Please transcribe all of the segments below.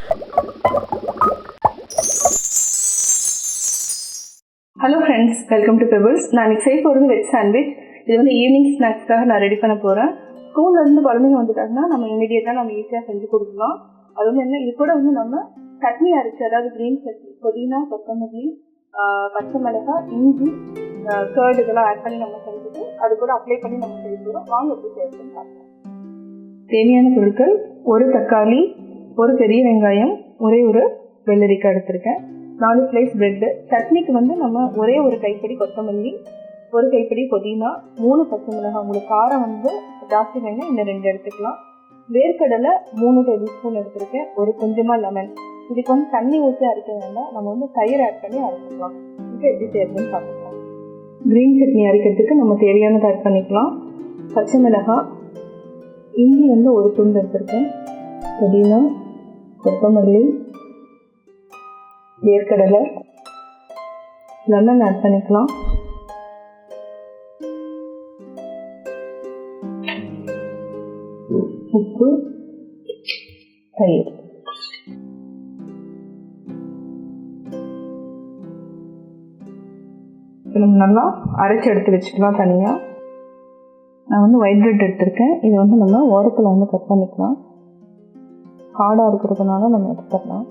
Hello friends, welcome to pebbles. நான் இன்னைக்கு செய்ய போகிறது வெஜ் சாண்ட்விச். இது வந்து ஈவினிங் ஸ்நாக்ஸ்க்காக நான் ரெடி பண்ண போகிறேன். ஸ்கூல்லேருந்து குழந்தைங்க வந்துட்டாங்கன்னா நம்ம இமீடியட்டாக நம்ம ஈஸியாக செஞ்சு கொடுக்கலாம். அது வந்து என்ன, இது கூட வந்து நம்ம சட்னி அரைச்சி, அதாவது க்ரீன் சட்னி, புதினா, கொத்தமல்லி, பச்சை மிளகாய், இஞ்சி, கர்டு இதெல்லாம் ஆட் பண்ணி நம்ம செஞ்சுட்டு அது கூட அப்ளை பண்ணி நம்ம செய்யணும். வாங்க எப்படி செய்யணும்னு பார்க்கலாம். தேவையான பொருட்கள்: ஒரு தக்காளி, ஒரு பெரிய வெங்காயம், ஒரே ஒரு வெள்ளரிக்காய் எடுத்திருக்கேன், 4 ஸ்லைஸ் பிரெட்டு. சட்னிக்கு வந்து நம்ம ஒரே ஒரு கைப்பிடி கொத்தமல்லி, ஒரு கைப்பிடி புதினா, 3 பச்சை மிளகாய். உங்களுக்கு காரம் வந்து ஜாஸ்தி வேணும், இந்த 2 எடுத்துக்கலாம். வேர்க்கடலை 3 டேபிள் ஸ்பூன் எடுத்திருக்கேன், ஒரு கொஞ்சமாக லெமன். இதுக்கு வந்து தண்ணி ஊற்றி அரைக்க வேண்டாம், நம்ம வந்து தயிர் ஆட் பண்ணி அரைச்சிக்கலாம். இது எப்படி செய்யறதுன்னு பார்க்கலாம். க்ரீன் சட்னி அரைக்கிறதுக்கு நம்ம தேவையானதை ஆட் பண்ணிக்கலாம். பச்சை மிளகாய், இஞ்சி வந்து ஒரு துண்டு எடுத்திருக்கேன், புதினா, கொத்தமல்லி, வேர்க்கடலை, லெமன் ஆட் பண்ணிக்கலாம். உப்பு, தயிர். நம்ம நல்லா அரைச்சி எடுத்து வச்சுக்கலாம் தனியாக. நான் வந்து ஒயிட் பிரெட் எடுத்திருக்கேன். இது வந்து நம்ம ஓரத்தில் வந்து கட் பண்ணிக்கலாம். ஹார்டாக இருக்கிறதுனால நம்ம எடுத்துக்கலாம்.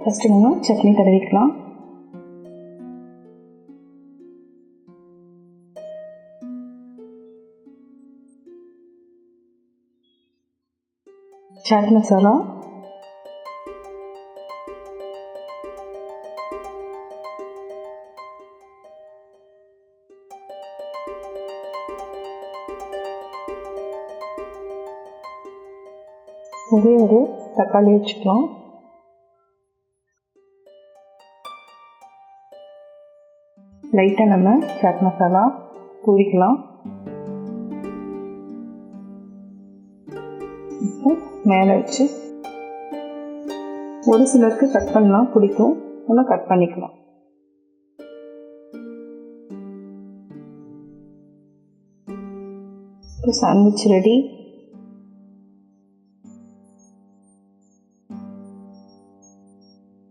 ஃபஸ்ட்டு நம்ம சட்னி தடவிக்கலாம். சாட் மசாலா, ஒரே ஒரு தக்காளி வச்சுக்கலாம். லைட்டாக நம்ம சாட் மசாலா தூவிக்கலாம். இப்போ மேலே வச்சு, ஒரு சிலருக்கு கட் பண்ணலாம் பிடிக்கும், நல்லா கட் பண்ணிக்கலாம். இப்போ sandwich ready.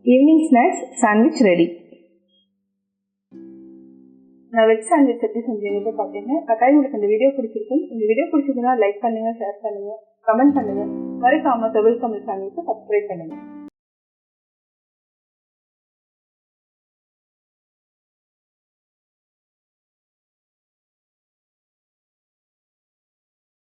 Evening snacks sandwich ready. Non veg sandwich எப்படி செஞ்சேன்னு பார்த்தீங்கன்னா, கட்டாயம் உங்களுக்கு இந்த வீடியோ பிடிச்சிருக்கும். இந்த வீடியோ பிடிச்சிருக்குன்னா லைக் பண்ணுங்கள், ஷேர் பண்ணுங்கள், கமெண்ட் பண்ணுங்கள். மறக்காம தமிழ் சேனலுக்கு சப்ஸ்கிரைப் பண்ணுங்கள்.